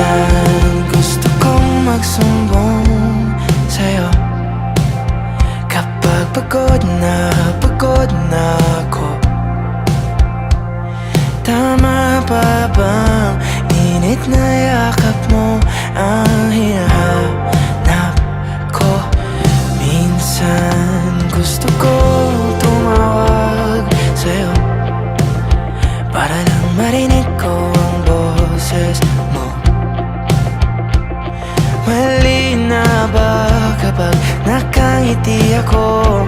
Minsan gusto kong magsumbong sa'yo kapag pagod na ako. Tama pa bang init na yakap mo ang hinahanap ko? Minsan gusto kong tumawag sa'yo para lang marinig ko ang boses mo. Mali na ba kapag nakangiti ako?